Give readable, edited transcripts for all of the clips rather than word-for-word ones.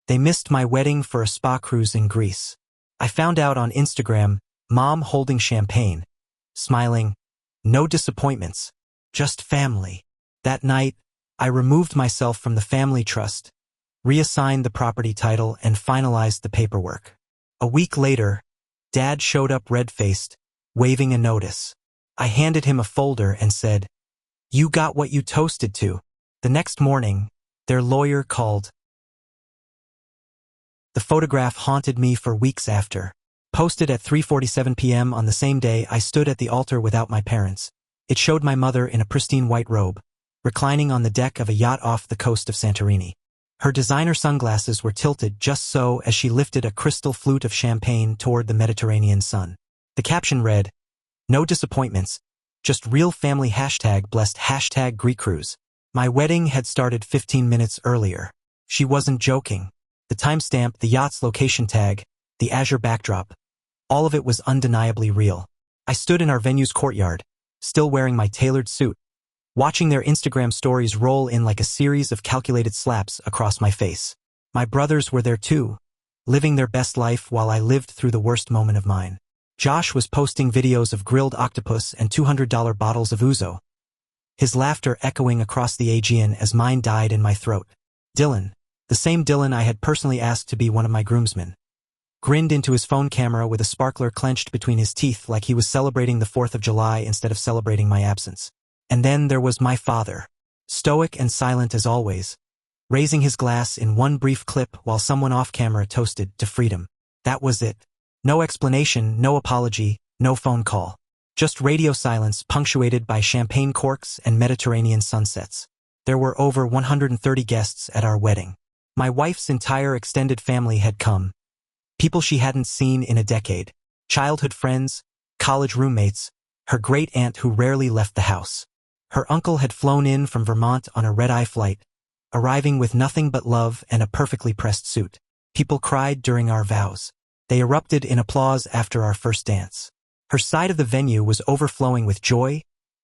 They missed my wedding for a spa cruise in Greece. I found out on Instagram, mom holding champagne, smiling, no disappointments, just family. That night, I removed myself from the family trust, reassigned the property title, and finalized the paperwork. A week later, Dad showed up red-faced, waving a notice. I handed him a folder and said, "You got what you toasted to." The next morning, their lawyer called. The photograph haunted me for weeks after. Posted at 3:47 p.m. on the same day, I stood at the altar without my parents. It showed my mother in a pristine white robe, reclining on the deck of a yacht off the coast of Santorini. Her designer sunglasses were tilted just so as she lifted a crystal flute of champagne toward the Mediterranean sun. The caption read, "No disappointments, just real family #blessed #Greek cruise." My wedding had started 15 minutes earlier. She wasn't joking. The timestamp, the yacht's location tag, the azure backdrop, all of it was undeniably real. I stood in our venue's courtyard, still wearing my tailored suit, watching their Instagram stories roll in like a series of calculated slaps across my face. My brothers were there too, living their best life while I lived through the worst moment of mine. Josh was posting videos of grilled octopus and $200 bottles of ouzo, his laughter echoing across the Aegean as mine died in my throat. Dylan, the same Dylan I had personally asked to be one of my groomsmen, grinned into his phone camera with a sparkler clenched between his teeth like he was celebrating the 4th of July instead of celebrating my absence. And then there was my father, stoic and silent as always, raising his glass in one brief clip while someone off-camera toasted to freedom. That was it. No explanation, no apology, no phone call. Just radio silence punctuated by champagne corks and Mediterranean sunsets. There were over 130 guests at our wedding. My wife's entire extended family had come. People she hadn't seen in a decade. Childhood friends, college roommates, her great-aunt who rarely left the house. Her uncle had flown in from Vermont on a red-eye flight, arriving with nothing but love and a perfectly pressed suit. People cried during our vows. They erupted in applause after our first dance. Her side of the venue was overflowing with joy,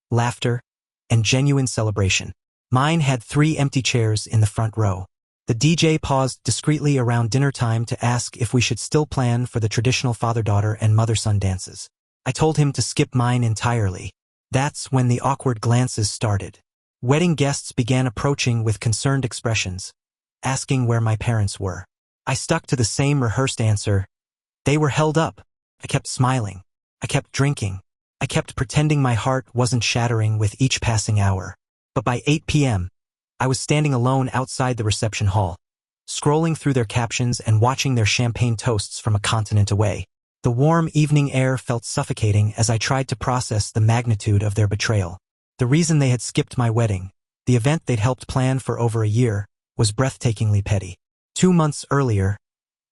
laughter, and genuine celebration. Mine had 3 empty chairs in the front row. The DJ paused discreetly around dinner time to ask if we should still plan for the traditional father-daughter and mother-son dances. I told him to skip mine entirely. That's when the awkward glances started. Wedding guests began approaching with concerned expressions, asking where my parents were. I stuck to the same rehearsed answer. They were held up. I kept smiling. I kept drinking. I kept pretending my heart wasn't shattering with each passing hour. But by 8 p.m., I was standing alone outside the reception hall, scrolling through their captions and watching their champagne toasts from a continent away. The warm evening air felt suffocating as I tried to process the magnitude of their betrayal. The reason they had skipped my wedding, the event they'd helped plan for over a year, was breathtakingly petty. 2 months earlier,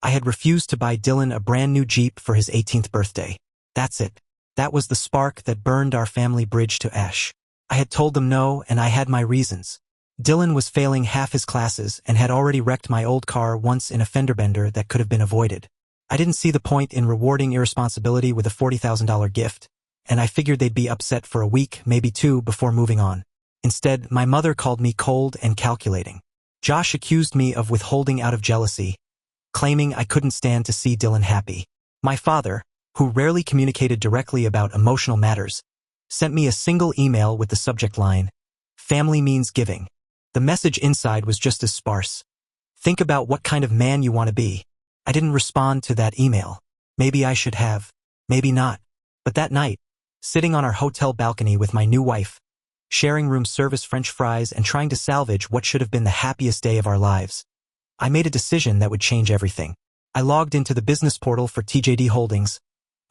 I had refused to buy Dylan a brand new Jeep for his 18th birthday. That's it. That was the spark that burned our family bridge to ash. I had told them no, and I had my reasons. Dylan was failing half his classes and had already wrecked my old car once in a fender bender that could have been avoided. I didn't see the point in rewarding irresponsibility with a $40,000 gift, and I figured they'd be upset for a week, maybe 2, before moving on. Instead, my mother called me cold and calculating. Josh accused me of withholding out of jealousy, claiming I couldn't stand to see Dylan happy. My father, who rarely communicated directly about emotional matters, sent me a single email with the subject line, "Family means giving." The message inside was just as sparse. "Think about what kind of man you want to be." I didn't respond to that email. Maybe I should have. Maybe not. But that night, sitting on our hotel balcony with my new wife, sharing room service French fries and trying to salvage what should have been the happiest day of our lives, I made a decision that would change everything. I logged into the business portal for TJD Holdings,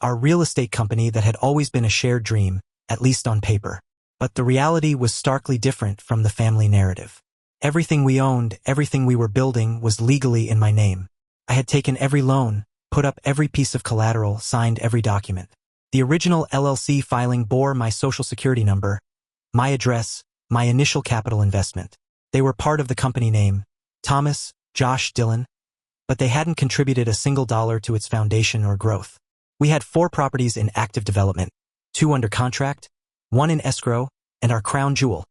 our real estate company that had always been a shared dream, at least on paper. But the reality was starkly different from the family narrative. Everything we owned, everything we were building was legally in my name. I had taken every loan, put up every piece of collateral, signed every document. The original LLC filing bore my social security number, my address, my initial capital investment. They were part of the company name, Thomas, Josh, Dylan, but they hadn't contributed a single dollar to its foundation or growth. We had 4 properties in active development, 2 under contract, 1 in escrow, and our crown jewel,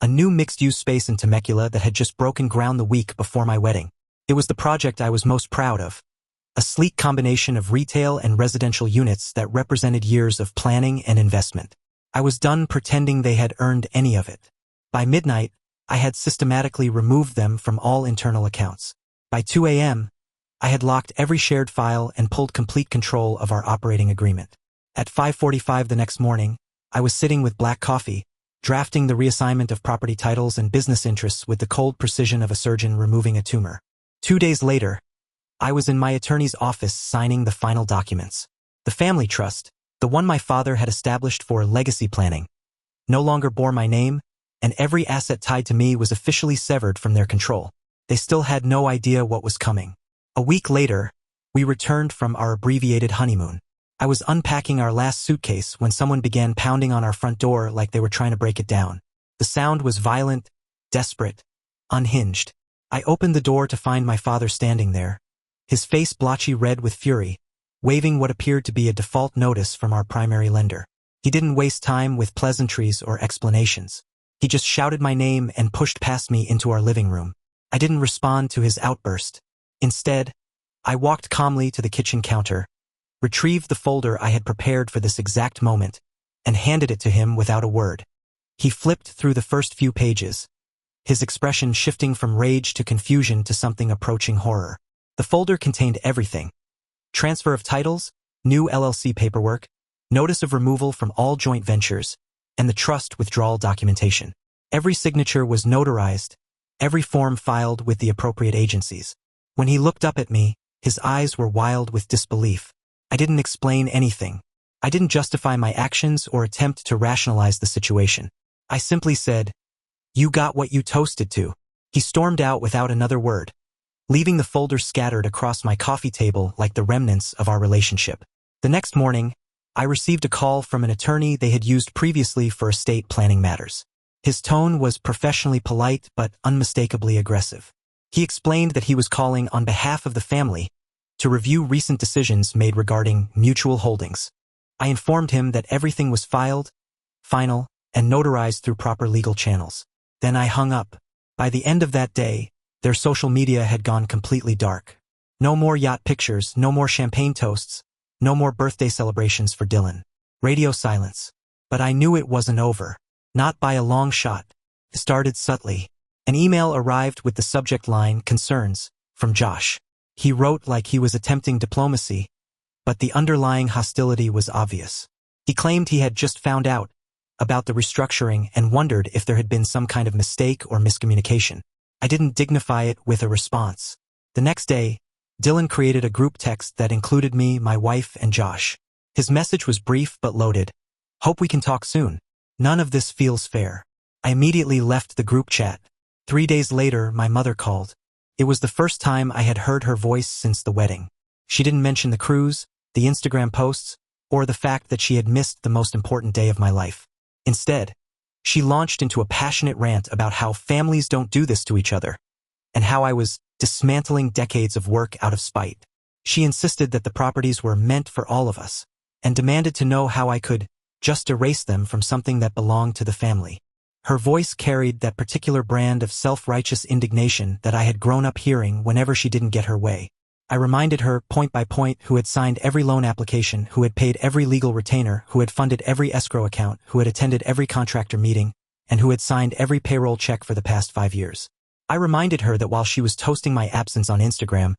a new mixed-use space in Temecula that had just broken ground the week before my wedding. It was the project I was most proud of. A sleek combination of retail and residential units that represented years of planning and investment. I was done pretending they had earned any of it. By midnight, I had systematically removed them from all internal accounts. By 2 a.m., I had locked every shared file and pulled complete control of our operating agreement. At 5:45 the next morning, I was sitting with black coffee, drafting the reassignment of property titles and business interests with the cold precision of a surgeon removing a tumor. 2 days later, I was in my attorney's office signing the final documents. The family trust, the one my father had established for legacy planning, no longer bore my name, and every asset tied to me was officially severed from their control. They still had no idea what was coming. A week later, we returned from our abbreviated honeymoon. I was unpacking our last suitcase when someone began pounding on our front door like they were trying to break it down. The sound was violent, desperate, unhinged. I opened the door to find my father standing there, his face blotchy red with fury, waving what appeared to be a default notice from our primary lender. He didn't waste time with pleasantries or explanations. He just shouted my name and pushed past me into our living room. I didn't respond to his outburst. Instead, I walked calmly to the kitchen counter, retrieved the folder I had prepared for this exact moment, and handed it to him without a word. He flipped through the first few pages, his expression shifting from rage to confusion to something approaching horror. The folder contained everything: transfer of titles, new LLC paperwork, notice of removal from all joint ventures, and the trust withdrawal documentation. Every signature was notarized, every form filed with the appropriate agencies. When he looked up at me, his eyes were wild with disbelief. I didn't explain anything. I didn't justify my actions or attempt to rationalize the situation. I simply said, "You got what you toasted to." He stormed out without another word, leaving the folder scattered across my coffee table like the remnants of our relationship. The next morning, I received a call from an attorney they had used previously for estate planning matters. His tone was professionally polite but unmistakably aggressive. He explained that he was calling on behalf of the family to review recent decisions made regarding mutual holdings. I informed him that everything was filed, final, and notarized through proper legal channels. Then I hung up. By the end of that day, their social media had gone completely dark. No more yacht pictures, no more champagne toasts, no more birthday celebrations for Dylan. Radio silence. But I knew it wasn't over. Not by a long shot. It started subtly. An email arrived with the subject line, "Concerns," from Josh. He wrote like he was attempting diplomacy, but the underlying hostility was obvious. He claimed he had just found out about the restructuring and wondered if there had been some kind of mistake or miscommunication. I didn't dignify it with a response. The next day, Dylan created a group text that included me, my wife, and Josh. His message was brief but loaded. "Hope we can talk soon. None of this feels fair." I immediately left the group chat. 3 days later, my mother called. It was the first time I had heard her voice since the wedding. She didn't mention the cruise, the Instagram posts, or the fact that she had missed the most important day of my life. Instead, she launched into a passionate rant about how families don't do this to each other, and how I was dismantling decades of work out of spite. She insisted that the properties were meant for all of us, and demanded to know how I could just erase them from something that belonged to the family. Her voice carried that particular brand of self-righteous indignation that I had grown up hearing whenever she didn't get her way. I reminded her, point by point, who had signed every loan application, who had paid every legal retainer, who had funded every escrow account, who had attended every contractor meeting, and who had signed every payroll check for the past 5 years. I reminded her that while she was toasting my absence on Instagram,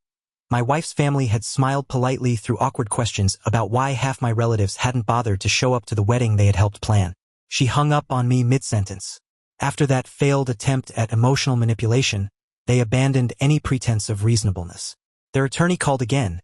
my wife's family had smiled politely through awkward questions about why half my relatives hadn't bothered to show up to the wedding they had helped plan. She hung up on me mid-sentence. After that failed attempt at emotional manipulation, they abandoned any pretense of reasonableness. Their attorney called again,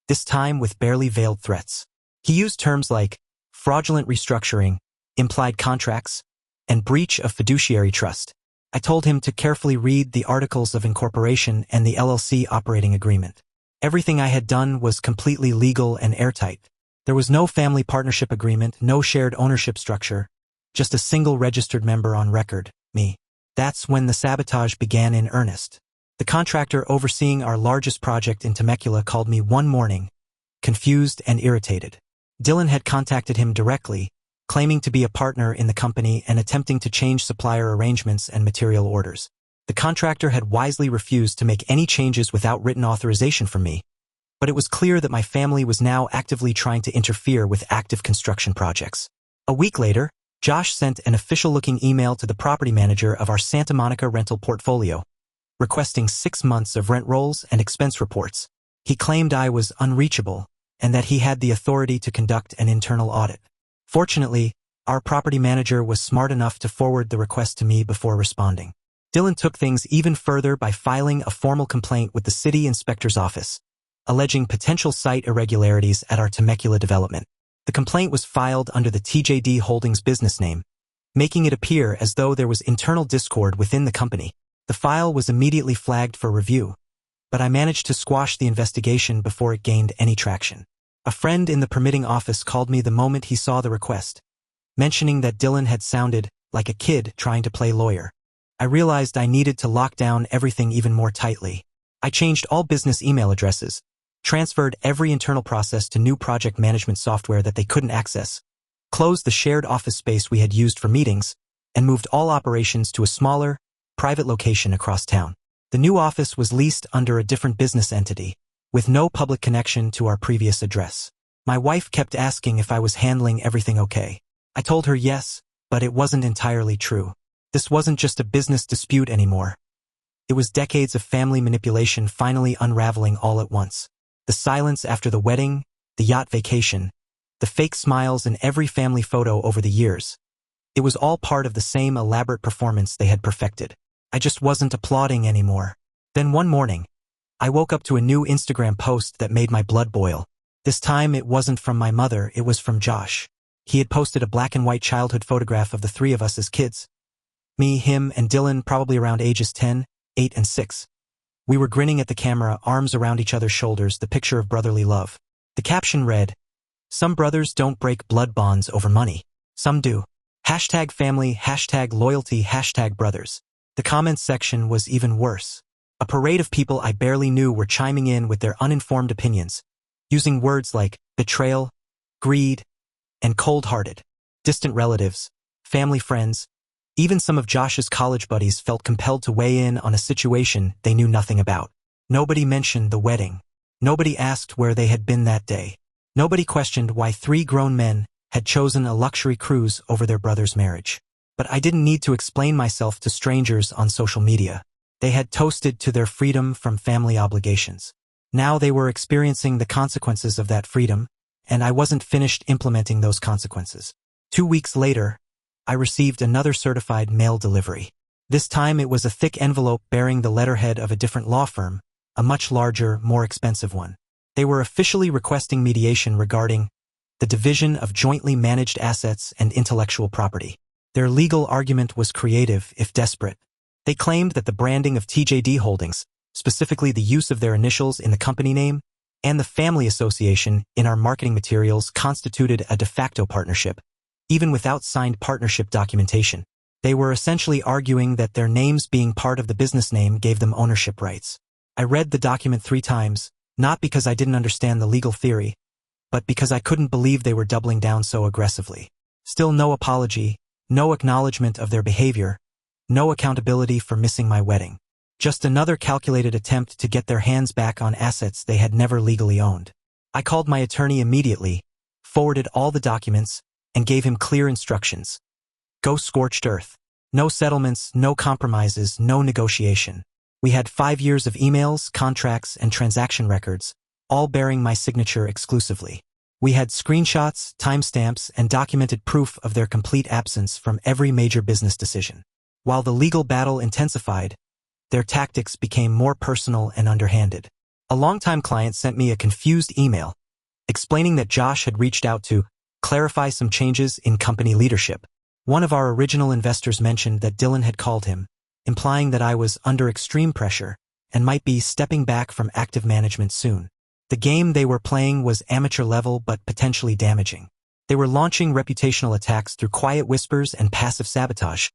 this time with barely veiled threats. He used terms like fraudulent restructuring, implied contracts, and breach of fiduciary trust. I told him to carefully read the articles of incorporation and the LLC operating agreement. Everything I had done was completely legal and airtight. There was no family partnership agreement, no shared ownership structure, just a single registered member on record, me. That's when the sabotage began in earnest. The contractor overseeing our largest project in Temecula called me one morning, confused and irritated. Dylan had contacted him directly, claiming to be a partner in the company and attempting to change supplier arrangements and material orders. The The contractor had wisely refused to make any changes without written authorization from me, but it was clear that my family was now actively trying to interfere with active construction projects. A week later, Josh sent an official-looking email to the property manager of our Santa Monica rental portfolio, requesting 6 months of rent rolls and expense reports. He claimed I was unreachable and that he had the authority to conduct an internal audit. Fortunately, our property manager was smart enough to forward the request to me before responding. Dylan took things even further by filing a formal complaint with the city inspector's office, alleging potential site irregularities at our Temecula development. The complaint was filed under the TJD Holdings business name, making it appear as though there was internal discord within the company. The file was immediately flagged for review, but I managed to squash the investigation before it gained any traction. A friend in the permitting office called me the moment he saw the request, mentioning that Dylan had sounded like a kid trying to play lawyer. I realized I needed to lock down everything even more tightly. I changed all business email addresses, transferred every internal process to new project management software that they couldn't access, closed the shared office space we had used for meetings, and moved all operations to a smaller, private location across town. The new office was leased under a different business entity, with no public connection to our previous address. My wife kept asking if I was handling everything okay. I told her yes, but it wasn't entirely true. This wasn't just a business dispute anymore. It was decades of family manipulation finally unraveling all at once. The silence after the wedding, the yacht vacation, the fake smiles in every family photo over the years. It was all part of the same elaborate performance they had perfected. I just wasn't applauding anymore. Then one morning, I woke up to a new Instagram post that made my blood boil. This time it wasn't from my mother, it was from Josh. He had posted a black and white childhood photograph of the three of us as kids. Me, him, and Dylan, probably around ages 10, 8, and 6. We were grinning at the camera, arms around each other's shoulders, the picture of brotherly love. The caption read, "Some brothers don't break blood bonds over money. Some do. #family, #loyalty, #brothers." The comments section was even worse. A parade of people I barely knew were chiming in with their uninformed opinions, using words like betrayal, greed, and cold-hearted. Distant relatives, family friends, even some of Josh's college buddies felt compelled to weigh in on a situation they knew nothing about. Nobody mentioned the wedding. Nobody asked where they had been that day. Nobody questioned why 3 grown men had chosen a luxury cruise over their brother's marriage. But I didn't need to explain myself to strangers on social media. They had toasted to their freedom from family obligations. Now they were experiencing the consequences of that freedom, and I wasn't finished implementing those consequences. 2 weeks later, I received another certified mail delivery. This time it was a thick envelope bearing the letterhead of a different law firm, a much larger, more expensive one. They were officially requesting mediation regarding the division of jointly managed assets and intellectual property. Their legal argument was creative, if desperate. They claimed that the branding of TJD Holdings, specifically the use of their initials in the company name, and the family association in our marketing materials constituted a de facto partnership, even without signed partnership documentation. They were essentially arguing that their names being part of the business name gave them ownership rights. I read the document 3 times, not because I didn't understand the legal theory, but because I couldn't believe they were doubling down so aggressively. Still no apology, no acknowledgement of their behavior, no accountability for missing my wedding. Just another calculated attempt to get their hands back on assets they had never legally owned. I called my attorney immediately, forwarded all the documents, and gave him clear instructions. Go scorched earth. No settlements, no compromises, no negotiation. We had 5 years of emails, contracts, and transaction records, all bearing my signature exclusively. We had screenshots, timestamps, and documented proof of their complete absence from every major business decision. While the legal battle intensified, their tactics became more personal and underhanded. A longtime client sent me a confused email, explaining that Josh had reached out to clarify some changes in company leadership. One of our original investors mentioned that Dylan had called him, implying that I was under extreme pressure and might be stepping back from active management soon. The game they were playing was amateur level but potentially damaging. They were launching reputational attacks through quiet whispers and passive sabotage,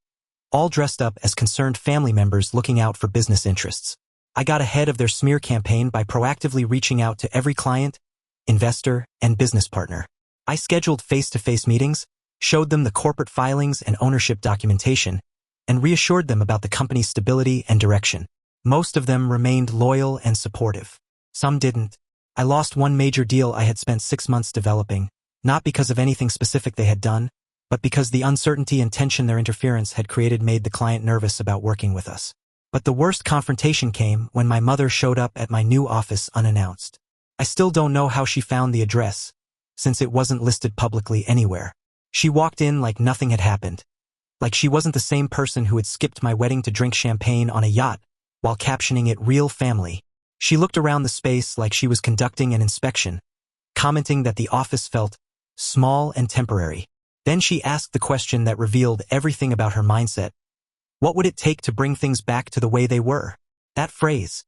all dressed up as concerned family members looking out for business interests. I got ahead of their smear campaign by proactively reaching out to every client, investor, and business partner. I scheduled face-to-face meetings, showed them the corporate filings and ownership documentation, and reassured them about the company's stability and direction. Most of them remained loyal and supportive. Some didn't. I lost one major deal I had spent 6 months developing, not because of anything specific they had done, but because the uncertainty and tension their interference had created made the client nervous about working with us. But the worst confrontation came when my mother showed up at my new office unannounced. I still don't know how she found the address, since it wasn't listed publicly anywhere. She walked in like nothing had happened, like she wasn't the same person who had skipped my wedding to drink champagne on a yacht, while captioning it "real family." She looked around the space like she was conducting an inspection, commenting that the office felt small and temporary. Then she asked the question that revealed everything about her mindset. What would it take to bring things back to the way they were? That phrase,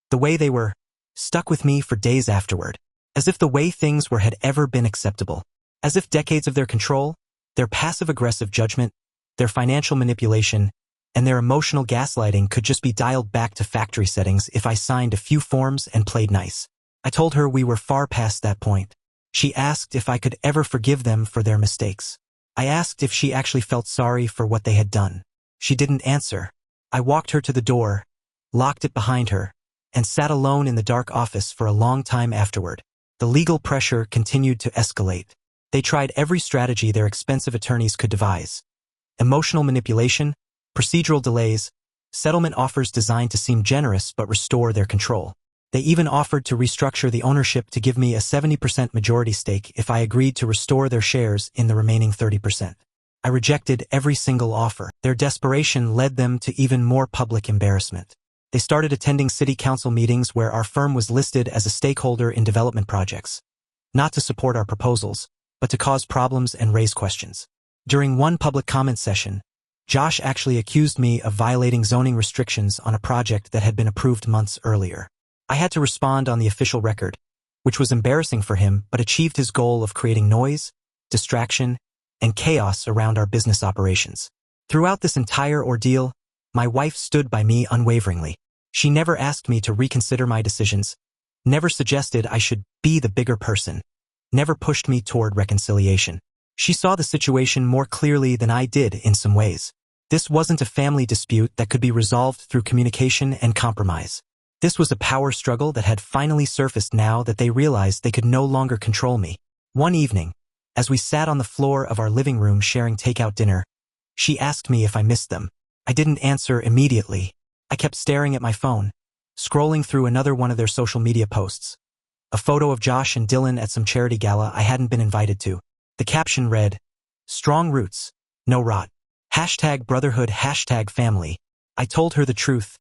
the way they were, stuck with me for days afterward, as if the way things were had ever been acceptable. As if decades of their control, their passive-aggressive judgment, their financial manipulation, and their emotional gaslighting could just be dialed back to factory settings if I signed a few forms and played nice. I told her we were far past that point. She asked if I could ever forgive them for their mistakes. I asked if she actually felt sorry for what they had done. She didn't answer. I walked her to the door, locked it behind her, and sat alone in the dark office for a long time afterward. The legal pressure continued to escalate. They tried every strategy their expensive attorneys could devise. Emotional manipulation, procedural delays, settlement offers designed to seem generous but restore their control. They even offered to restructure the ownership to give me a 70% majority stake if I agreed to restore their shares in the remaining 30%. I rejected every single offer. Their desperation led them to even more public embarrassment. They started attending city council meetings where our firm was listed as a stakeholder in development projects, not to support our proposals, but to cause problems and raise questions. During one public comment session, Josh actually accused me of violating zoning restrictions on a project that had been approved months earlier. I had to respond on the official record, which was embarrassing for him but achieved his goal of creating noise, distraction, and chaos around our business operations. Throughout this entire ordeal, my wife stood by me unwaveringly. She never asked me to reconsider my decisions, never suggested I should be the bigger person, never pushed me toward reconciliation. She saw the situation more clearly than I did in some ways. This wasn't a family dispute that could be resolved through communication and compromise. This was a power struggle that had finally surfaced now that they realized they could no longer control me. One evening, as we sat on the floor of our living room sharing takeout dinner, she asked me if I missed them. I didn't answer immediately. I kept staring at my phone, scrolling through another one of their social media posts. A photo of Josh and Dylan at some charity gala I hadn't been invited to. The caption read, "Strong roots, no rot. #brotherhood, #family. I told her the truth.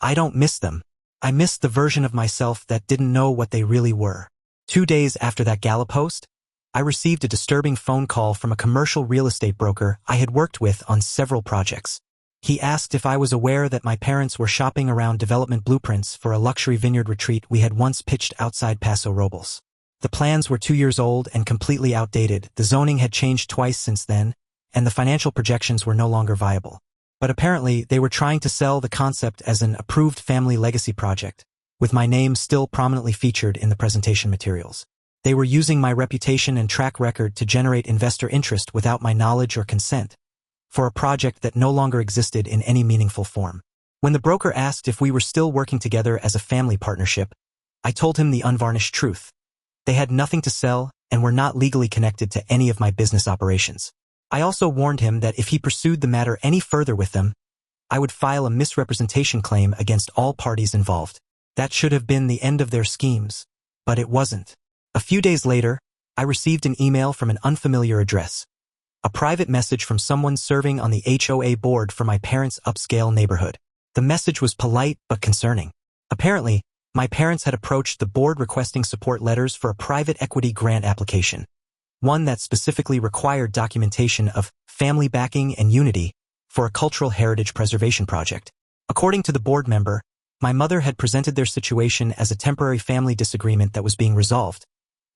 I don't miss them. I missed the version of myself that didn't know what they really were. 2 days after that gala post, I received a disturbing phone call from a commercial real estate broker I had worked with on several projects. He asked if I was aware that my parents were shopping around development blueprints for a luxury vineyard retreat we had once pitched outside Paso Robles. The plans were 2 years old and completely outdated, the zoning had changed twice since then, and the financial projections were no longer viable. But apparently they were trying to sell the concept as an approved family legacy project, with my name still prominently featured in the presentation materials. They were using my reputation and track record to generate investor interest without my knowledge or consent, for a project that no longer existed in any meaningful form. When the broker asked if we were still working together as a family partnership, I told him the unvarnished truth. They had nothing to sell and were not legally connected to any of my business operations. I also warned him that if he pursued the matter any further with them, I would file a misrepresentation claim against all parties involved. That should have been the end of their schemes, but it wasn't. A few days later, I received an email from an unfamiliar address. A private message from someone serving on the HOA board for my parents' upscale neighborhood. The message was polite but concerning. Apparently, my parents had approached the board requesting support letters for a private equity grant application, one that specifically required documentation of family backing and unity for a cultural heritage preservation project. According to the board member, my mother had presented their situation as a temporary family disagreement that was being resolved,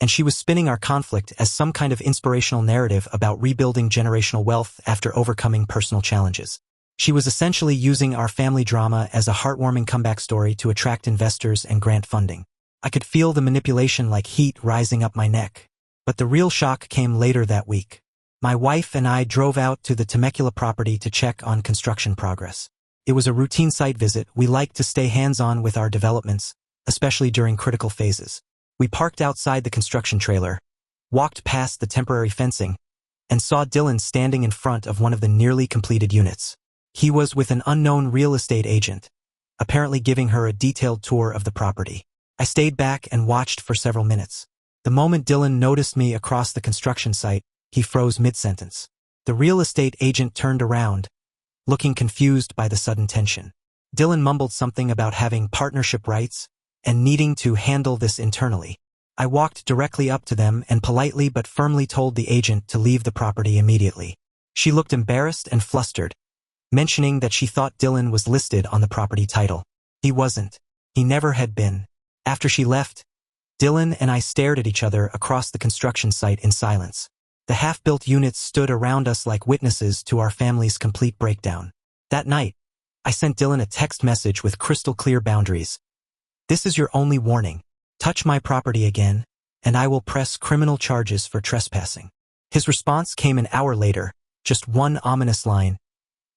and she was spinning our conflict as some kind of inspirational narrative about rebuilding generational wealth after overcoming personal challenges. She was essentially using our family drama as a heartwarming comeback story to attract investors and grant funding. I could feel the manipulation like heat rising up my neck. But the real shock came later that week. My wife and I drove out to the Temecula property to check on construction progress. It was a routine site visit. We like to stay hands-on with our developments, especially during critical phases. We parked outside the construction trailer, walked past the temporary fencing, and saw Dylan standing in front of one of the nearly completed units. He was with an unknown real estate agent, apparently giving her a detailed tour of the property. I stayed back and watched for several minutes. The moment Dylan noticed me across the construction site, he froze mid-sentence. The real estate agent turned around, looking confused by the sudden tension. Dylan mumbled something about having partnership rights and needing to handle this internally. I walked directly up to them and politely but firmly told the agent to leave the property immediately. She looked embarrassed and flustered, mentioning that she thought Dylan was listed on the property title. He wasn't. He never had been. After she left, Dylan and I stared at each other across the construction site in silence. The half-built units stood around us like witnesses to our family's complete breakdown. That night, I sent Dylan a text message with crystal-clear boundaries. "This is your only warning. Touch my property again, and I will press criminal charges for trespassing." His response came an hour later, just one ominous line.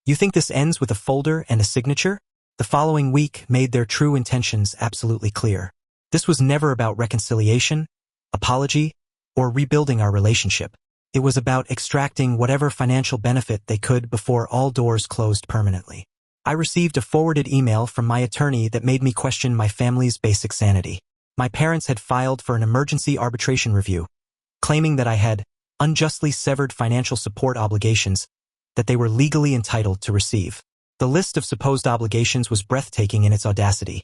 "You think this ends with a folder and a signature?" The following week made their true intentions absolutely clear. This was never about reconciliation, apology, or rebuilding our relationship. It was about extracting whatever financial benefit they could before all doors closed permanently. I received a forwarded email from my attorney that made me question my family's basic sanity. My parents had filed for an emergency arbitration review, claiming that I had unjustly severed financial support obligations that they were legally entitled to receive. The list of supposed obligations was breathtaking in its audacity.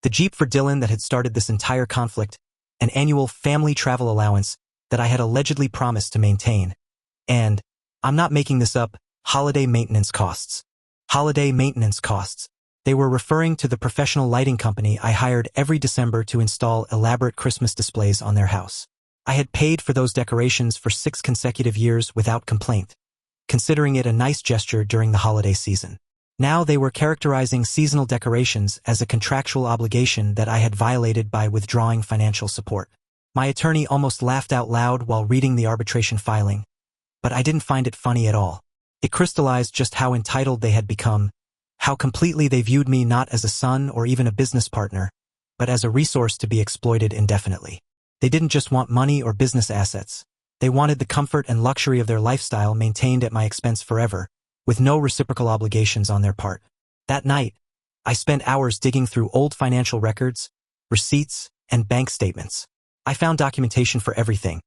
The Jeep for Dylan that had started this entire conflict, an annual family travel allowance that I had allegedly promised to maintain, and, I'm not making this up, holiday maintenance costs. Holiday maintenance costs. They were referring to the professional lighting company I hired every December to install elaborate Christmas displays on their house. I had paid for those decorations for 6 consecutive years without complaint, considering it a nice gesture during the holiday season. Now they were characterizing seasonal decorations as a contractual obligation that I had violated by withdrawing financial support. My attorney almost laughed out loud while reading the arbitration filing, but I didn't find it funny at all. It crystallized just how entitled they had become, how completely they viewed me not as a son or even a business partner, but as a resource to be exploited indefinitely. They didn't just want money or business assets. They wanted the comfort and luxury of their lifestyle maintained at my expense forever, with no reciprocal obligations on their part. That night, I spent hours digging through old financial records, receipts, and bank statements. I found documentation for everything: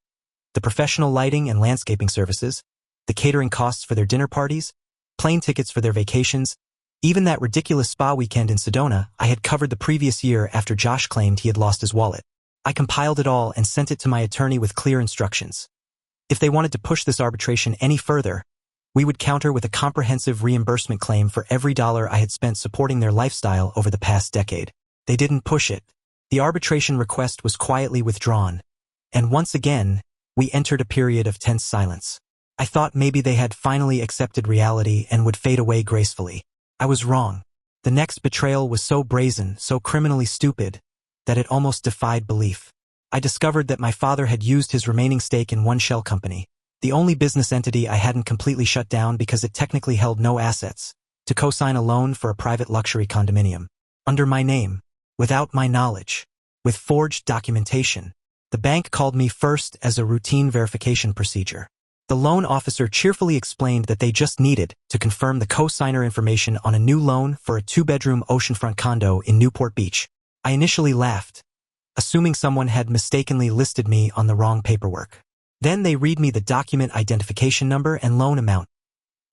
the professional lighting and landscaping services, the catering costs for their dinner parties, plane tickets for their vacations, even that ridiculous spa weekend in Sedona I had covered the previous year after Josh claimed he had lost his wallet. I compiled it all and sent it to my attorney with clear instructions. If they wanted to push this arbitration any further, we would counter with a comprehensive reimbursement claim for every dollar I had spent supporting their lifestyle over the past decade. They didn't push it. The arbitration request was quietly withdrawn, and once again, we entered a period of tense silence. I thought maybe they had finally accepted reality and would fade away gracefully. I was wrong. The next betrayal was so brazen, so criminally stupid, that it almost defied belief. I discovered that my father had used his remaining stake in one shell company, the only business entity I hadn't completely shut down because it technically held no assets, to co-sign a loan for a private luxury condominium. Under my name, without my knowledge, with forged documentation. The bank called me first as a routine verification procedure. The loan officer cheerfully explained that they just needed to confirm the co-signer information on a new loan for a 2-bedroom oceanfront condo in Newport Beach. I initially laughed, assuming someone had mistakenly listed me on the wrong paperwork. Then they read me the document identification number and loan amount,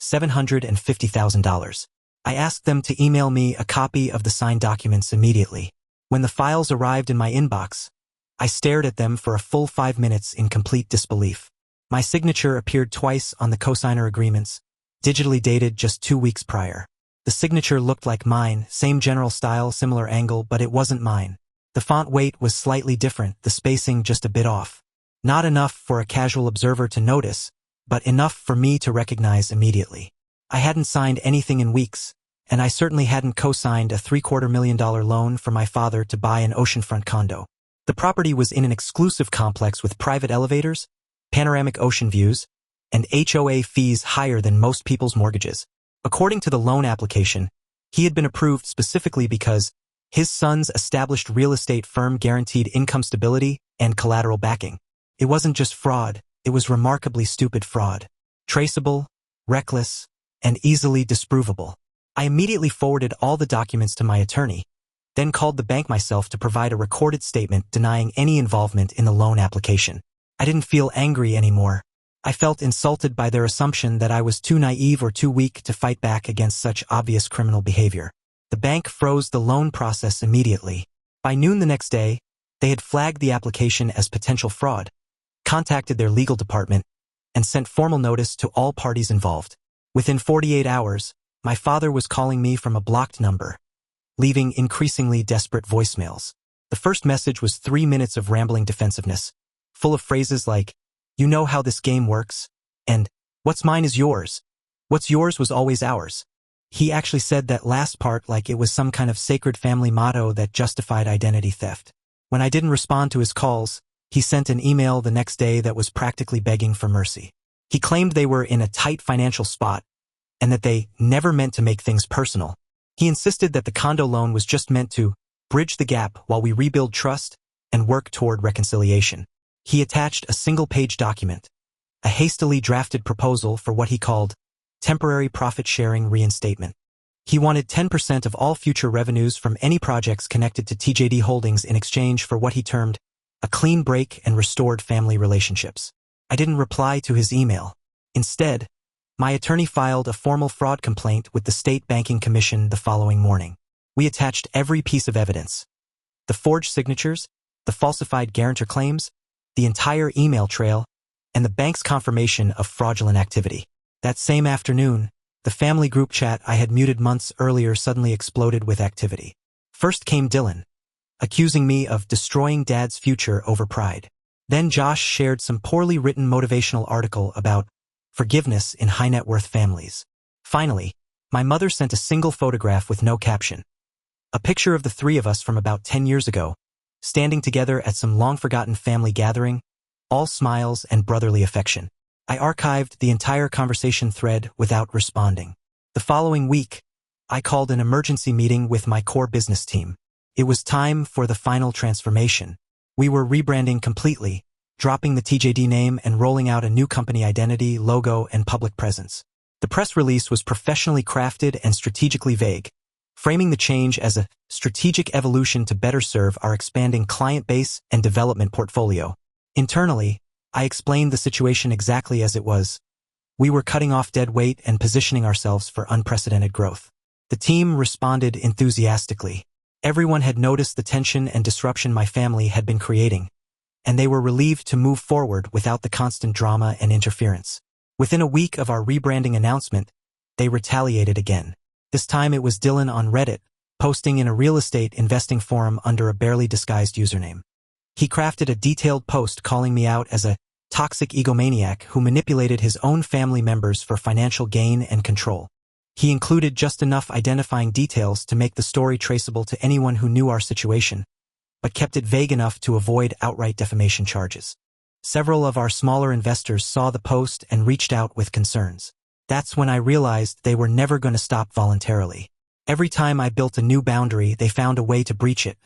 $750,000. I asked them to email me a copy of the signed documents immediately. When the files arrived in my inbox, I stared at them for a full 5 minutes in complete disbelief. My signature appeared twice on the cosigner agreements, digitally dated just 2 weeks prior. The signature looked like mine, same general style, similar angle, but it wasn't mine. The font weight was slightly different, the spacing just a bit off. Not enough for a casual observer to notice, but enough for me to recognize immediately. I hadn't signed anything in weeks, and I certainly hadn't co-signed a $750,000 loan for my father to buy an oceanfront condo. The property was in an exclusive complex with private elevators, panoramic ocean views, and HOA fees higher than most people's mortgages. According to the loan application, he had been approved specifically because his son's established real estate firm guaranteed income stability and collateral backing. It wasn't just fraud, it was remarkably stupid fraud. Traceable, reckless, and easily disprovable. I immediately forwarded all the documents to my attorney, then called the bank myself to provide a recorded statement denying any involvement in the loan application. I didn't feel angry anymore. I felt insulted by their assumption that I was too naive or too weak to fight back against such obvious criminal behavior. The bank froze the loan process immediately. By noon the next day, they had flagged the application as potential fraud, contacted their legal department, and sent formal notice to all parties involved. Within 48 hours, my father was calling me from a blocked number, leaving increasingly desperate voicemails. The first message was 3 minutes of rambling defensiveness, full of phrases like, "You know how this game works," and "What's mine is yours. What's yours was always ours." He actually said that last part like it was some kind of sacred family motto that justified identity theft. When I didn't respond to his calls, he sent an email the next day that was practically begging for mercy. He claimed they were in a tight financial spot and that they never meant to make things personal. He insisted that the condo loan was just meant to bridge the gap while we rebuild trust and work toward reconciliation. He attached a single-page document, a hastily drafted proposal for what he called temporary profit-sharing reinstatement. He wanted 10% of all future revenues from any projects connected to TJD Holdings in exchange for what he termed a clean break and restored family relationships. I didn't reply to his email. Instead, my attorney filed a formal fraud complaint with the State Banking Commission the following morning. We attached every piece of evidence: the forged signatures, the falsified guarantor claims, the entire email trail, and the bank's confirmation of fraudulent activity. That same afternoon, the family group chat I had muted months earlier suddenly exploded with activity. First came Dylan, accusing me of destroying Dad's future over pride. Then Josh shared some poorly written motivational article about forgiveness in high-net-worth families. Finally, my mother sent a single photograph with no caption. A picture of the three of us from about 10 years ago, standing together at some long-forgotten family gathering, all smiles and brotherly affection. I archived the entire conversation thread without responding. The following week, I called an emergency meeting with my core business team. It was time for the final transformation. We were rebranding completely, dropping the TJD name and rolling out a new company identity, logo, and public presence. The press release was professionally crafted and strategically vague, framing the change as a strategic evolution to better serve our expanding client base and development portfolio. Internally, I explained the situation exactly as it was. We were cutting off dead weight and positioning ourselves for unprecedented growth. The team responded enthusiastically. Everyone had noticed the tension and disruption my family had been creating, and they were relieved to move forward without the constant drama and interference. Within a week of our rebranding announcement, they retaliated again. This time it was Dylan on Reddit, posting in a real estate investing forum under a barely disguised username. He crafted a detailed post calling me out as a toxic egomaniac who manipulated his own family members for financial gain and control. He included just enough identifying details to make the story traceable to anyone who knew our situation, but kept it vague enough to avoid outright defamation charges. Several of our smaller investors saw the post and reached out with concerns. That's when I realized they were never going to stop voluntarily. Every time I built a new boundary, they found a way to breach it.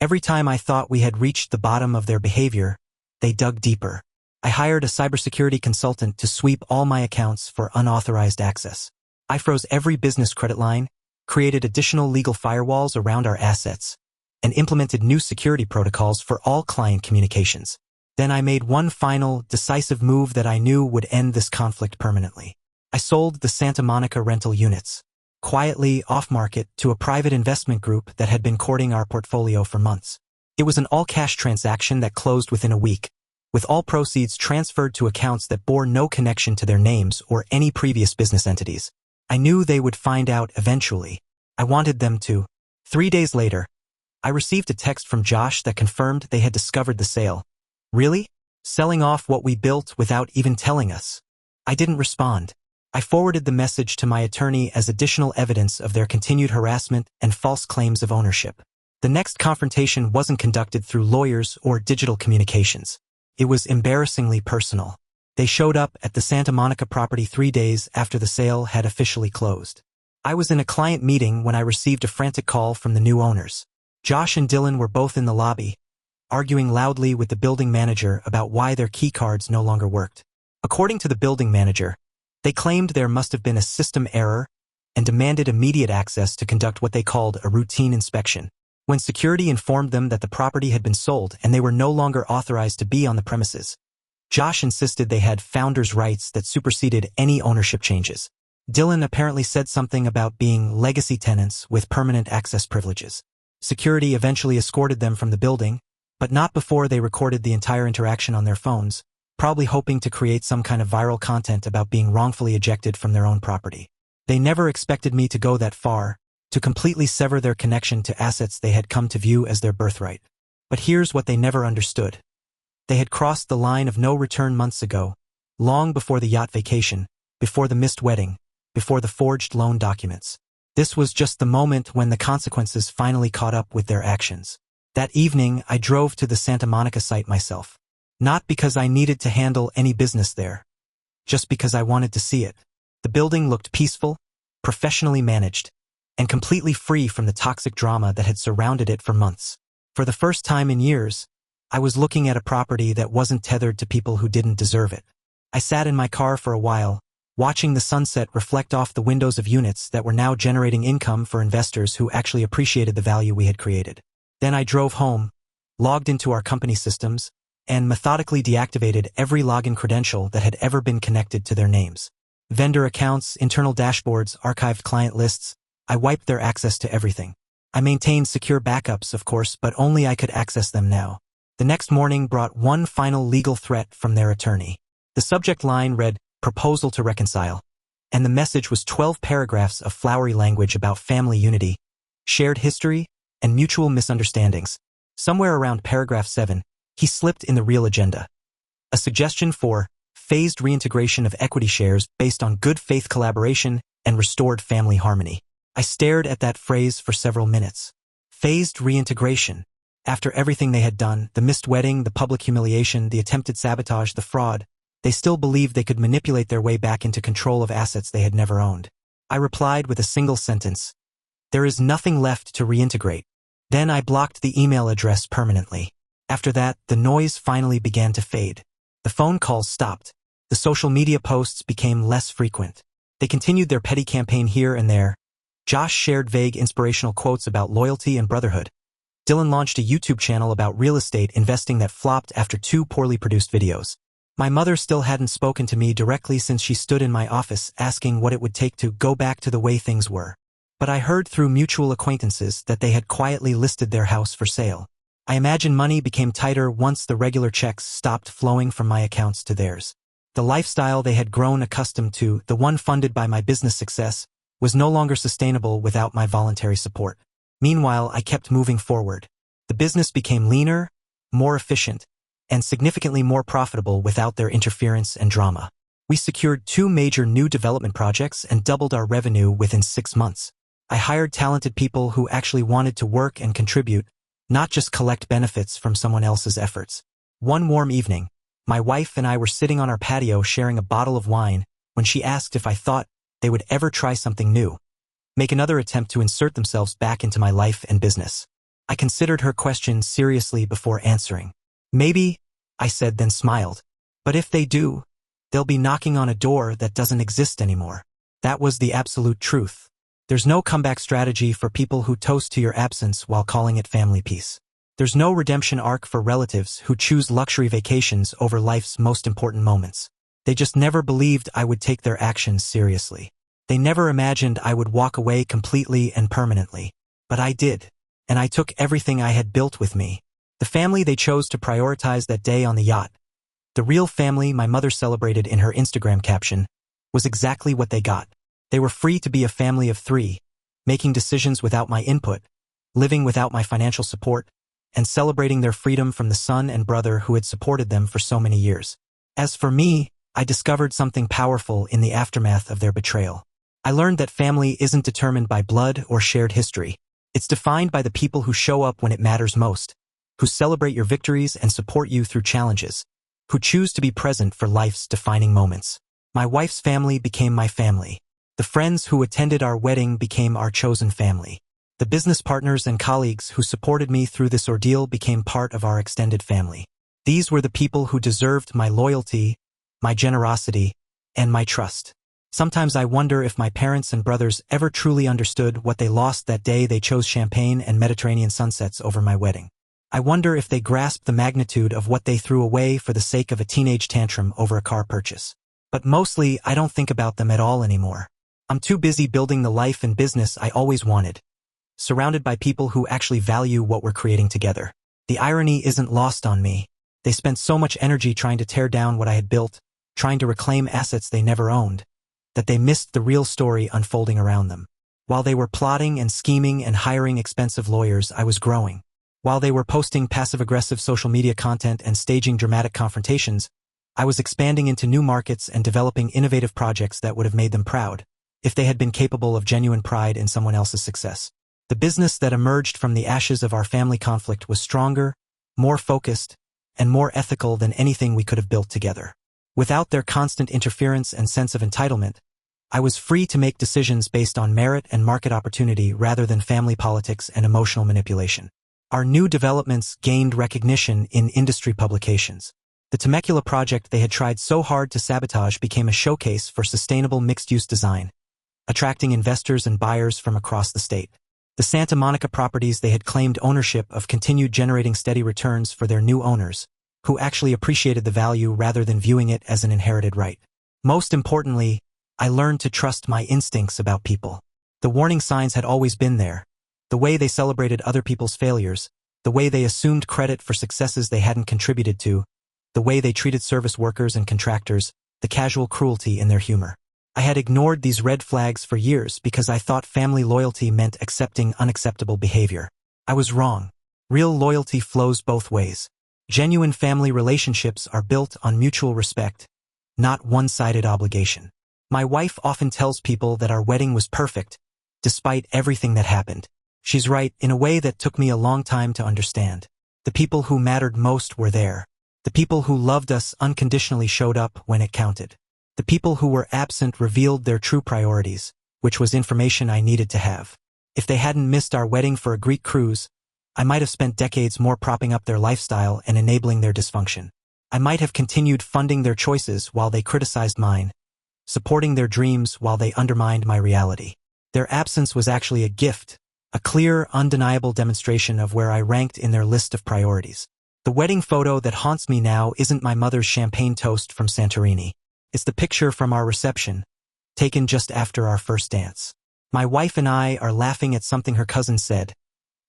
Every time I thought we had reached the bottom of their behavior, they dug deeper. I hired a cybersecurity consultant to sweep all my accounts for unauthorized access. I froze every business credit line, created additional legal firewalls around our assets, and implemented new security protocols for all client communications. Then I made one final, decisive move that I knew would end this conflict permanently. I sold the Santa Monica rental units, quietly off-market, to a private investment group that had been courting our portfolio for months. It was an all-cash transaction that closed within a week, with all proceeds transferred to accounts that bore no connection to their names or any previous business entities. I knew they would find out eventually. I wanted them to. 3 days later, I received a text from Josh that confirmed they had discovered the sale. Really? Selling off what we built without even telling us? I didn't respond. I forwarded the message to my attorney as additional evidence of their continued harassment and false claims of ownership. The next confrontation wasn't conducted through lawyers or digital communications. It was embarrassingly personal. They showed up at the Santa Monica property 3 days after the sale had officially closed. I was in a client meeting when I received a frantic call from the new owners. Josh and Dylan were both in the lobby, arguing loudly with the building manager about why their key cards no longer worked. According to the building manager, they claimed there must have been a system error and demanded immediate access to conduct what they called a routine inspection. When security informed them that the property had been sold and they were no longer authorized to be on the premises, Josh insisted they had founders' rights that superseded any ownership changes. Dylan apparently said something about being legacy tenants with permanent access privileges. Security eventually escorted them from the building, but not before they recorded the entire interaction on their phones, probably hoping to create some kind of viral content about being wrongfully ejected from their own property. They never expected me to go that far, to completely sever their connection to assets they had come to view as their birthright. But here's what they never understood. They had crossed the line of no return months ago, long before the yacht vacation, before the missed wedding, before the forged loan documents. This was just the moment when the consequences finally caught up with their actions. That evening, I drove to the Santa Monica site myself. Not because I needed to handle any business there, just because I wanted to see it. The building looked peaceful, professionally managed, and completely free from the toxic drama that had surrounded it for months. For the first time in years, I was looking at a property that wasn't tethered to people who didn't deserve it. I sat in my car for a while, watching the sunset reflect off the windows of units that were now generating income for investors who actually appreciated the value we had created. Then I drove home, logged into our company systems, and methodically deactivated every login credential that had ever been connected to their names. Vendor accounts, internal dashboards, archived client lists, I wiped their access to everything. I maintained secure backups, of course, but only I could access them now. The next morning brought one final legal threat from their attorney. The subject line read, "Proposal to Reconcile," and the message was 12 paragraphs of flowery language about family unity, shared history, and mutual misunderstandings. Somewhere around paragraph 7, he slipped in the real agenda. A suggestion for phased reintegration of equity shares based on good faith collaboration and restored family harmony. I stared at that phrase for several minutes. Phased reintegration. After everything they had done, the missed wedding, the public humiliation, the attempted sabotage, the fraud, they still believed they could manipulate their way back into control of assets they had never owned. I replied with a single sentence. There is nothing left to reintegrate. Then I blocked the email address permanently. After that, the noise finally began to fade. The phone calls stopped. The social media posts became less frequent. They continued their petty campaign here and there. Josh shared vague inspirational quotes about loyalty and brotherhood. Dylan launched a YouTube channel about real estate investing that flopped after 2 poorly produced videos. My mother still hadn't spoken to me directly since she stood in my office asking what it would take to go back to the way things were. But I heard through mutual acquaintances that they had quietly listed their house for sale. I imagine money became tighter once the regular checks stopped flowing from my accounts to theirs. The lifestyle they had grown accustomed to, the one funded by my business success, was no longer sustainable without my voluntary support. Meanwhile, I kept moving forward. The business became leaner, more efficient, and significantly more profitable without their interference and drama. We secured 2 major new development projects and doubled our revenue within 6 months. I hired talented people who actually wanted to work and contribute, not just collect benefits from someone else's efforts. One warm evening, my wife and I were sitting on our patio sharing a bottle of wine when she asked if I thought they would ever try something new, make another attempt to insert themselves back into my life and business. I considered her question seriously before answering. Maybe, I said, then smiled. But if they do, they'll be knocking on a door that doesn't exist anymore. That was the absolute truth. There's no comeback strategy for people who toast to your absence while calling it family peace. There's no redemption arc for relatives who choose luxury vacations over life's most important moments. They just never believed I would take their actions seriously. They never imagined I would walk away completely and permanently. But I did. And I took everything I had built with me. The family they chose to prioritize that day on the yacht, the real family my mother celebrated in her Instagram caption, was exactly what they got. They were free to be a family of 3, making decisions without my input, living without my financial support, and celebrating their freedom from the son and brother who had supported them for so many years. As for me, I discovered something powerful in the aftermath of their betrayal. I learned that family isn't determined by blood or shared history. It's defined by the people who show up when it matters most, who celebrate your victories and support you through challenges. who choose to be present for life's defining moments. My wife's family became my family. The friends who attended our wedding became our chosen family. The business partners and colleagues who supported me through this ordeal became part of our extended family. These were the people who deserved my loyalty, my generosity, and my trust. Sometimes I wonder if my parents and brothers ever truly understood what they lost that day they chose champagne and Mediterranean sunsets over my wedding. I wonder if they grasped the magnitude of what they threw away for the sake of a teenage tantrum over a car purchase. But mostly, I don't think about them at all anymore. I'm too busy building the life and business I always wanted, surrounded by people who actually value what we're creating together. The irony isn't lost on me. They spent so much energy trying to tear down what I had built, trying to reclaim assets they never owned, that they missed the real story unfolding around them. While they were plotting and scheming and hiring expensive lawyers, I was growing. While they were posting passive-aggressive social media content and staging dramatic confrontations, I was expanding into new markets and developing innovative projects that would have made them proud, if they had been capable of genuine pride in someone else's success. The business that emerged from the ashes of our family conflict was stronger, more focused, and more ethical than anything we could have built together. Without their constant interference and sense of entitlement, I was free to make decisions based on merit and market opportunity rather than family politics and emotional manipulation. Our new developments gained recognition in industry publications. The Temecula project they had tried so hard to sabotage became a showcase for sustainable mixed-use design, attracting investors and buyers from across the state. The Santa Monica properties they had claimed ownership of continued generating steady returns for their new owners, who actually appreciated the value rather than viewing it as an inherited right. Most importantly, I learned to trust my instincts about people. The warning signs had always been there. The way they celebrated other people's failures, the way they assumed credit for successes they hadn't contributed to, the way they treated service workers and contractors, the casual cruelty in their humor. I had ignored these red flags for years because I thought family loyalty meant accepting unacceptable behavior. I was wrong. Real loyalty flows both ways. Genuine family relationships are built on mutual respect, not one-sided obligation. My wife often tells people that our wedding was perfect, despite everything that happened. She's right in a way that took me a long time to understand. The people who mattered most were there. The people who loved us unconditionally showed up when it counted. The people who were absent revealed their true priorities, which was information I needed to have. If they hadn't missed our wedding for a Greek cruise, I might have spent decades more propping up their lifestyle and enabling their dysfunction. I might have continued funding their choices while they criticized mine, supporting their dreams while they undermined my reality. Their absence was actually a gift, a clear, undeniable demonstration of where I ranked in their list of priorities. The wedding photo that haunts me now isn't my mother's champagne toast from Santorini. It's the picture from our reception, taken just after our first dance. My wife and I are laughing at something her cousin said,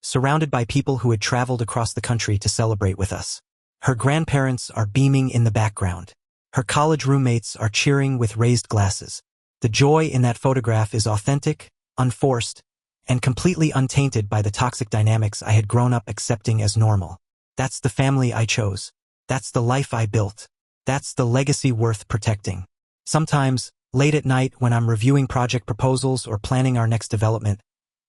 surrounded by people who had traveled across the country to celebrate with us. Her grandparents are beaming in the background. Her college roommates are cheering with raised glasses. The joy in that photograph is authentic, unforced, and completely untainted by the toxic dynamics I had grown up accepting as normal. That's the family I chose. That's the life I built. That's the legacy worth protecting. Sometimes, late at night when I'm reviewing project proposals or planning our next development,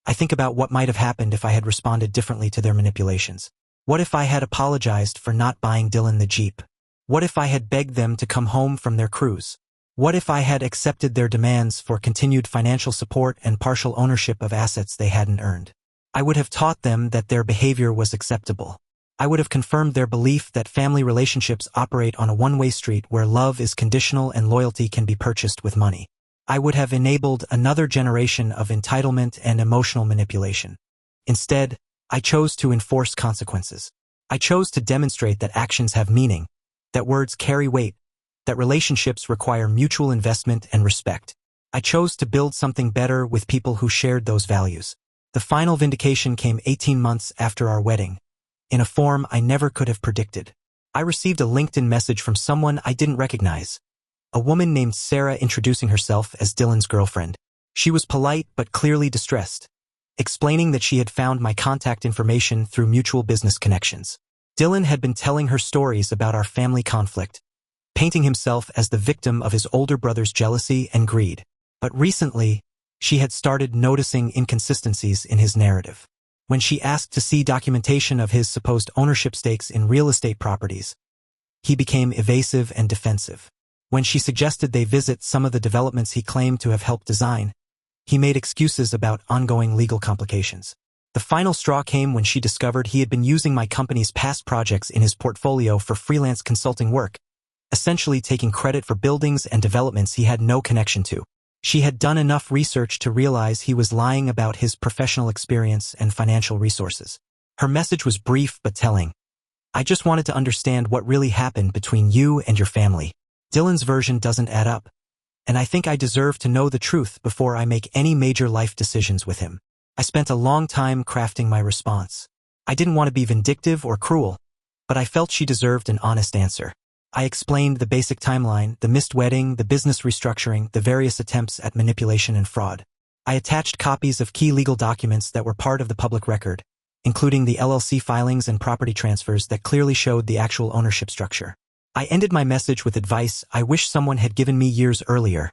I think about what might have happened if I had responded differently to their manipulations. What if I had apologized for not buying Dylan the Jeep? What if I had begged them to come home from their cruise? What if I had accepted their demands for continued financial support and partial ownership of assets they hadn't earned? I would have taught them that their behavior was acceptable. I would have confirmed their belief that family relationships operate on a one-way street where love is conditional and loyalty can be purchased with money. I would have enabled another generation of entitlement and emotional manipulation. Instead, I chose to enforce consequences. I chose to demonstrate that actions have meaning, that words carry weight, that relationships require mutual investment and respect. I chose to build something better with people who shared those values. The final vindication came 18 months after our wedding, in a form I never could have predicted. I received a LinkedIn message from someone I didn't recognize. A woman named Sarah introducing herself as Dylan's girlfriend. She was polite but clearly distressed, explaining that she had found my contact information through mutual business connections. Dylan had been telling her stories about our family conflict, painting himself as the victim of his older brother's jealousy and greed. But recently, she had started noticing inconsistencies in his narrative. When she asked to see documentation of his supposed ownership stakes in real estate properties, he became evasive and defensive. When she suggested they visit some of the developments he claimed to have helped design, he made excuses about ongoing legal complications. The final straw came when she discovered he had been using my company's past projects in his portfolio for freelance consulting work, essentially taking credit for buildings and developments he had no connection to. She had done enough research to realize he was lying about his professional experience and financial resources. Her message was brief but telling. "I just wanted to understand what really happened between you and your family. Dylan's version doesn't add up, and I think I deserve to know the truth before I make any major life decisions with him." I spent a long time crafting my response. I didn't want to be vindictive or cruel, but I felt she deserved an honest answer. I explained the basic timeline, the missed wedding, the business restructuring, the various attempts at manipulation and fraud. I attached copies of key legal documents that were part of the public record, including the LLC filings and property transfers that clearly showed the actual ownership structure. I ended my message with advice I wish someone had given me years earlier.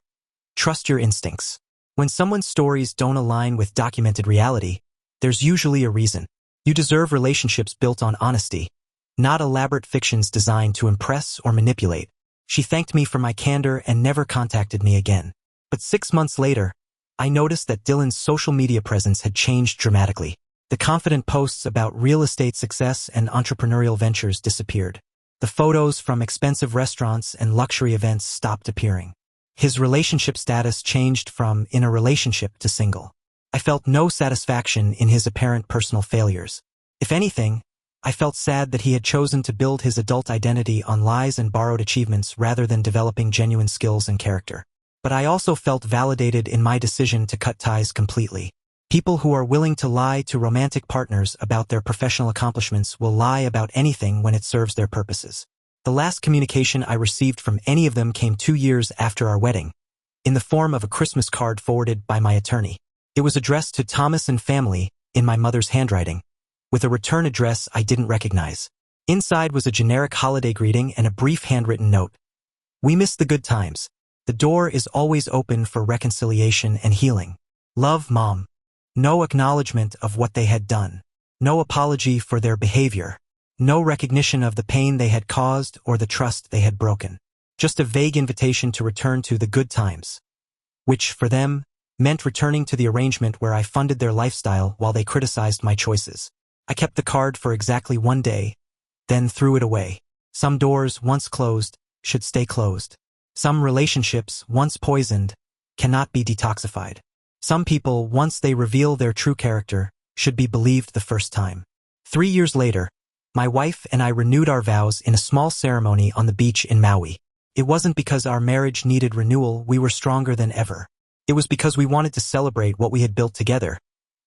Trust your instincts. When someone's stories don't align with documented reality, there's usually a reason. You deserve relationships built on honesty, not elaborate fictions designed to impress or manipulate. She thanked me for my candor and never contacted me again. But 6 months later, I noticed that Dylan's social media presence had changed dramatically. The confident posts about real estate success and entrepreneurial ventures disappeared. The photos from expensive restaurants and luxury events stopped appearing. His relationship status changed from in a relationship to single. I felt no satisfaction in his apparent personal failures. If anything, I felt sad that he had chosen to build his adult identity on lies and borrowed achievements rather than developing genuine skills and character. But I also felt validated in my decision to cut ties completely. People who are willing to lie to romantic partners about their professional accomplishments will lie about anything when it serves their purposes. The last communication I received from any of them came 2 years after our wedding, in the form of a Christmas card forwarded by my attorney. It was addressed to Thomas and family in my mother's handwriting, with a return address I didn't recognize. Inside was a generic holiday greeting and a brief handwritten note. "We miss the good times. The door is always open for reconciliation and healing. Love, Mom." No acknowledgement of what they had done. No apology for their behavior. No recognition of the pain they had caused or the trust they had broken. Just a vague invitation to return to the good times, which, for them, meant returning to the arrangement where I funded their lifestyle while they criticized my choices. I kept the card for exactly 1 day, then threw it away. Some doors, once closed, should stay closed. Some relationships, once poisoned, cannot be detoxified. Some people, once they reveal their true character, should be believed the first time. 3 years later, my wife and I renewed our vows in a small ceremony on the beach in Maui. It wasn't because our marriage needed renewal, we were stronger than ever. It was because we wanted to celebrate what we had built together,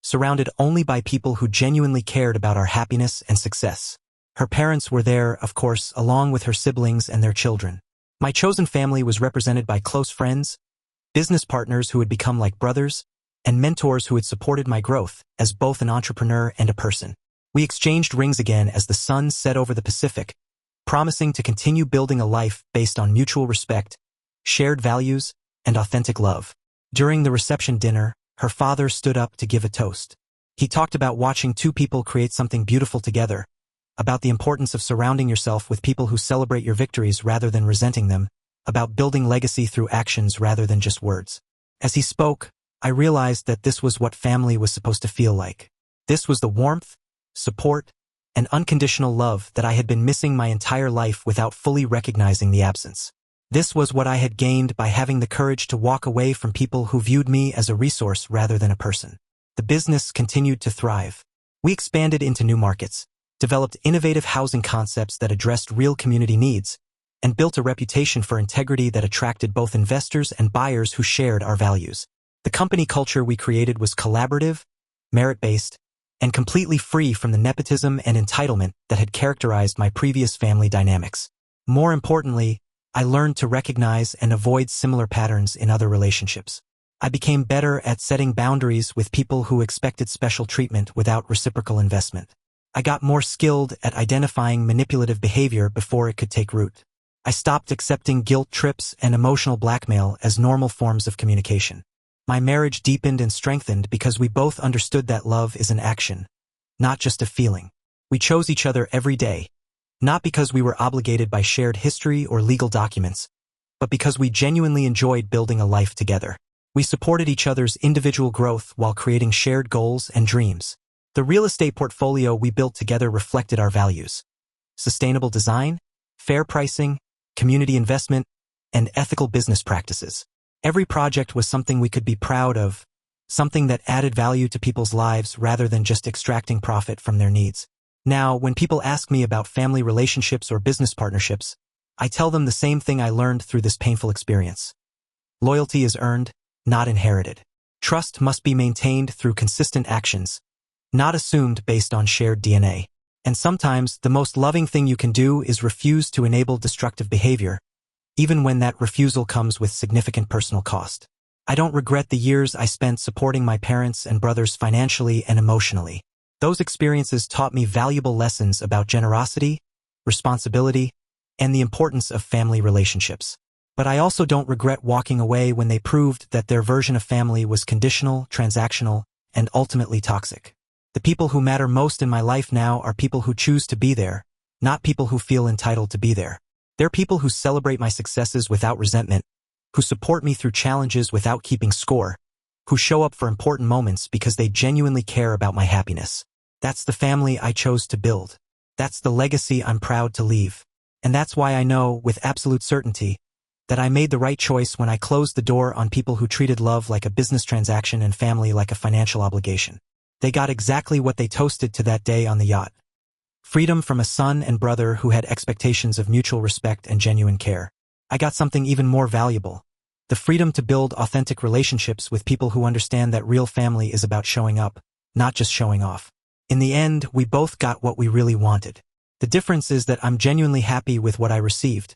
surrounded only by people who genuinely cared about our happiness and success. Her parents were there, of course, along with her siblings and their children. My chosen family was represented by close friends, business partners who had become like brothers, and mentors who had supported my growth as both an entrepreneur and a person. We exchanged rings again as the sun set over the Pacific, promising to continue building a life based on mutual respect, shared values, and authentic love. During the reception dinner, her father stood up to give a toast. He talked about watching two people create something beautiful together, about the importance of surrounding yourself with people who celebrate your victories rather than resenting them, about building legacy through actions rather than just words. As he spoke, I realized that this was what family was supposed to feel like. This was the warmth, support, and unconditional love that I had been missing my entire life without fully recognizing the absence. This was what I had gained by having the courage to walk away from people who viewed me as a resource rather than a person. The business continued to thrive. We expanded into new markets, developed innovative housing concepts that addressed real community needs, and built a reputation for integrity that attracted both investors and buyers who shared our values. The company culture we created was collaborative, merit-based, and completely free from the nepotism and entitlement that had characterized my previous family dynamics. More importantly, I learned to recognize and avoid similar patterns in other relationships. I became better at setting boundaries with people who expected special treatment without reciprocal investment. I got more skilled at identifying manipulative behavior before it could take root. I stopped accepting guilt trips and emotional blackmail as normal forms of communication. My marriage deepened and strengthened because we both understood that love is an action, not just a feeling. We chose each other every day, Not because we were obligated by shared history or legal documents, but because we genuinely enjoyed building a life together. We supported each other's individual growth while creating shared goals and dreams. The real estate portfolio we built together reflected our values: sustainable design, fair pricing, community investment, and ethical business practices. Every project was something we could be proud of, something that added value to people's lives rather than just extracting profit from their needs. Now, when people ask me about family relationships or business partnerships, I tell them the same thing I learned through this painful experience. Loyalty is earned, not inherited. Trust must be maintained through consistent actions, not assumed based on shared DNA. And sometimes, the most loving thing you can do is refuse to enable destructive behavior, even when that refusal comes with significant personal cost. I don't regret the years I spent supporting my parents and brothers financially and emotionally. Those experiences taught me valuable lessons about generosity, responsibility, and the importance of family relationships. But I also don't regret walking away when they proved that their version of family was conditional, transactional, and ultimately toxic. The people who matter most in my life now are people who choose to be there, not people who feel entitled to be there. They're people who celebrate my successes without resentment, who support me through challenges without keeping score, who show up for important moments because they genuinely care about my happiness. That's the family I chose to build. That's the legacy I'm proud to leave. And that's why I know, with absolute certainty, that I made the right choice when I closed the door on people who treated love like a business transaction and family like a financial obligation. They got exactly what they toasted to that day on the yacht: freedom from a son and brother who had expectations of mutual respect and genuine care. I got something even more valuable: the freedom to build authentic relationships with people who understand that real family is about showing up, not just showing off. In the end, we both got what we really wanted. The difference is that I'm genuinely happy with what I received,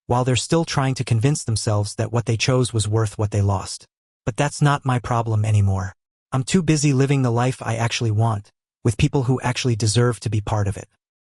while they're still trying to convince themselves that what they chose was worth what they lost. But that's not my problem anymore. I'm too busy living the life I actually want, with people who actually deserve to be part of it.